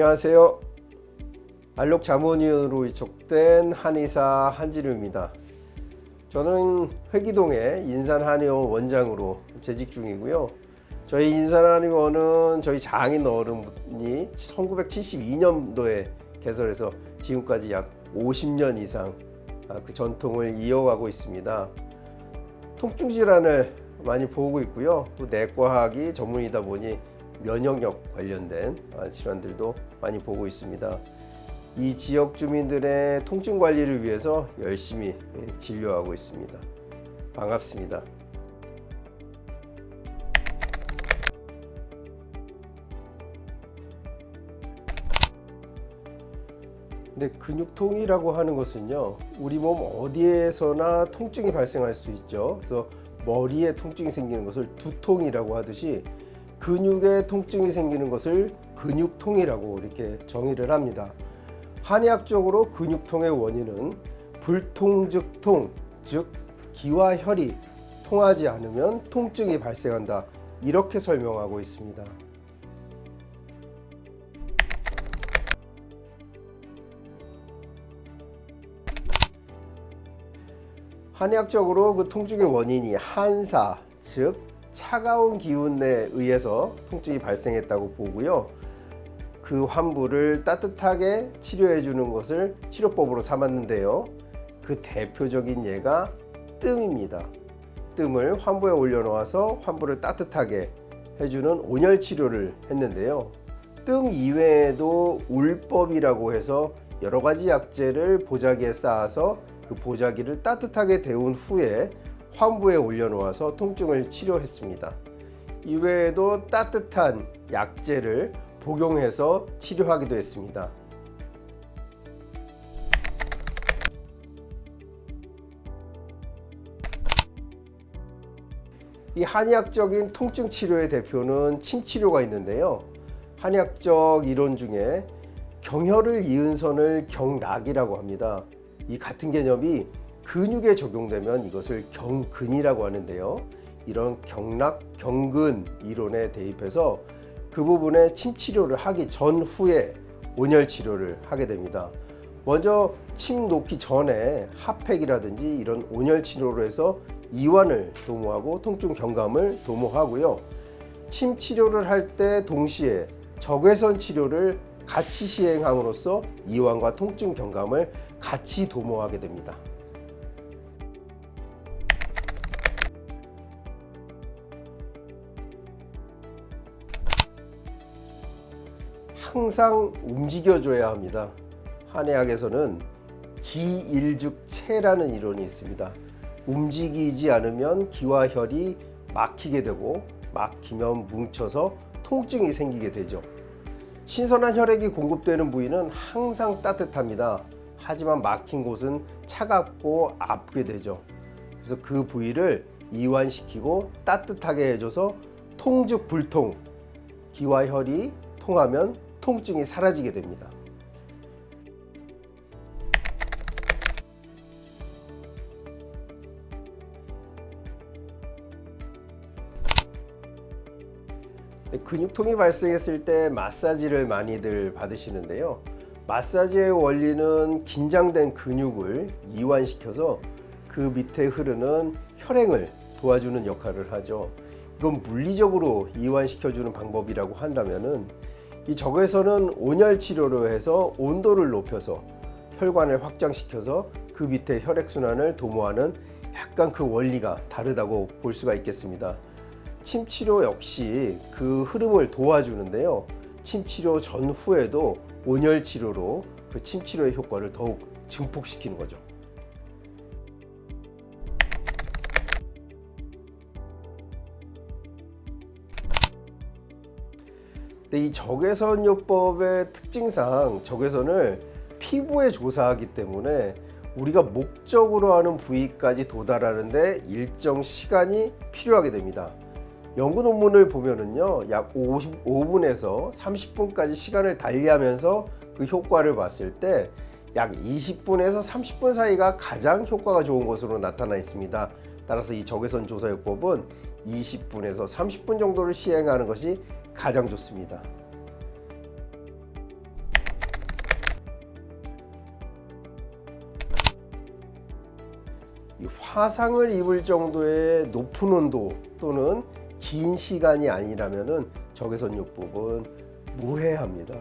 안녕하세요. 알록 자문위원으로 위촉된 한의사 한진우입니다. 저는 회기동의 인산한의원 원장으로 재직 중이고요. 저희 인산한의원은 저희 장인 어른이 1972년도에 개설해서 지금까지 약 50년 이상 그 전통을 이어가고 있습니다. 통증 질환을 많이 보고 있고요. 또 내과학이 전문이다 보니 면역력 관련된 질환들도 많이 보고 있습니다. 이 지역 주민들의 통증 관리를 위해서 열심히 진료하고 있습니다. 반갑습니다. 근데 근육통이라고 하는 것은요, 우리 몸 어디에서나 통증이 발생할 수 있죠. 그래서 머리에 통증이 생기는 것을 두통이라고 하듯이 근육에 통증이 생기는 것을 근육통이라고 이렇게 정의를 합니다. 한의학적으로 근육통의 원인은 불통즉통, 즉 기와 혈이 통하지 않으면 통증이 발생한다, 이렇게 설명하고 있습니다. 한의학적으로 그 통증의 원인이 한사, 즉 차가운 기운에 의해서 통증이 발생했다고 보고요. 그 환부를 따뜻하게 치료해 주는 것을 치료법으로 삼았는데요. 그 대표적인 예가 뜸입니다. 뜸을 환부에 올려놓아서 환부를 따뜻하게 해주는 온열 치료를 했는데요. 뜸 이외에도 울법이라고 해서 여러 가지 약재를 보자기에 쌓아서 그 보자기를 따뜻하게 데운 후에 환부에 올려놓아서 통증을 치료했습니다. 이외에도 따뜻한 약재를 복용해서 치료하기도 했습니다. 이 한의학적인 통증 치료의 대표는 침치료가 있는데요. 한의학적 이론 중에 경혈을 이은 선을 경락이라고 합니다. 이 같은 개념이 근육에 적용되면 이것을 경근이라고 하는데요. 이런 경락, 경근 이론에 대입해서 그 부분에 침치료를 하기 전후에 온열 치료를 하게 됩니다. 먼저 침 놓기 전에 핫팩이라든지 이런 온열 치료로 해서 이완을 도모하고 통증 경감을 도모하고요. 침 치료를 할 때 동시에 적외선 치료를 같이 시행함으로써 이완과 통증 경감을 같이 도모하게 됩니다. 항상 움직여줘야 합니다. 한의학에서는 기일죽체라는 이론이 있습니다. 움직이지 않으면 기와 혈이 막히게 되고 막히면 뭉쳐서 통증이 생기게 되죠. 신선한 혈액이 공급되는 부위는 항상 따뜻합니다. 하지만 막힌 곳은 차갑고 아프게 되죠. 그래서 그 부위를 이완시키고 따뜻하게 해줘서 통즉 불통, 기와 혈이 통하면 통증이 사라지게 됩니다. 근육통이 발생했을 때 마사지를 많이들 받으시는데요. 마사지의 원리는 긴장된 근육을 이완시켜서 그 밑에 흐르는 혈행을 도와주는 역할을 하죠. 이건 물리적으로 이완시켜주는 방법이라고 한다면은, 이 적외선은 온열 치료로 해서 온도를 높여서 혈관을 확장시켜서 그 밑에 혈액순환을 도모하는 약간 그 원리가 다르다고 볼 수가 있겠습니다. 침치료 역시 그 흐름을 도와주는데요. 침치료 전후에도 온열 치료로 그 침치료의 효과를 더욱 증폭시키는 거죠. 근데 이 적외선요법의 특징상 적외선을 피부에 조사하기 때문에 우리가 목적으로 하는 부위까지 도달하는데 일정 시간이 필요하게 됩니다. 연구 논문을 보면은요, 약 55분에서 30분까지 시간을 달리하면서 그 효과를 봤을 때 약 20분에서 30분 사이가 가장 효과가 좋은 것으로 나타나 있습니다. 따라서 이 적외선 조사요법은 20분에서 30분 정도를 시행하는 것이 가장 좋습니다. 이 화상을 입을 정도의 높은 온도 또는 긴 시간이 아니라면은 적외선요법은 무해합니다.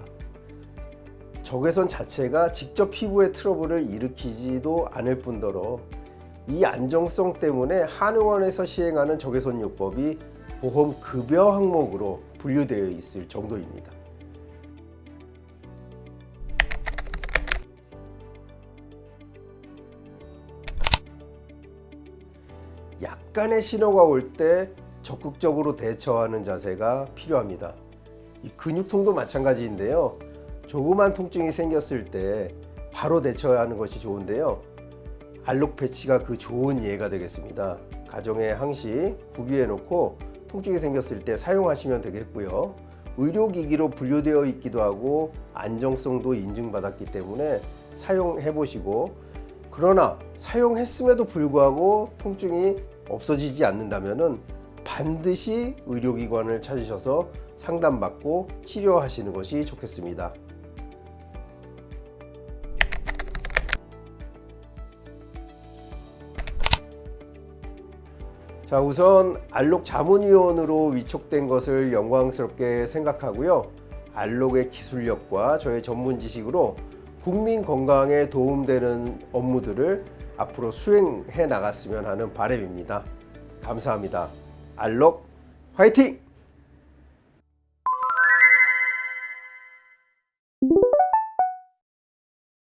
적외선 자체가 직접 피부에 트러블을 일으키지도 않을 뿐더러 이 안정성 때문에 한의원에서 시행하는 적외선요법이 보험 급여 항목으로 분류되어 있을 정도입니다. 약간의 신호가 올 때 적극적으로 대처하는 자세가 필요합니다. 이 근육통도 마찬가지인데요. 조그만 통증이 생겼을 때 바로 대처하는 것이 좋은데요. 알록 패치가 그 좋은 예가 되겠습니다. 가정에 항시 구비해 놓고 통증이 생겼을 때 사용하시면 되겠고요. 의료기기로 분류되어 있기도 하고 안정성도 인증받았기 때문에 사용해 보시고, 그러나 사용했음에도 불구하고 통증이 없어지지 않는다면 반드시 의료기관을 찾으셔서 상담받고 치료하시는 것이 좋겠습니다. 자, 우선 알록 자문위원으로 위촉된 것을 영광스럽게 생각하고요. 알록의 기술력과 저의 전문 지식으로 국민 건강에 도움되는 업무들을 앞으로 수행해 나갔으면 하는 바람입니다. 감사합니다. 알록 화이팅!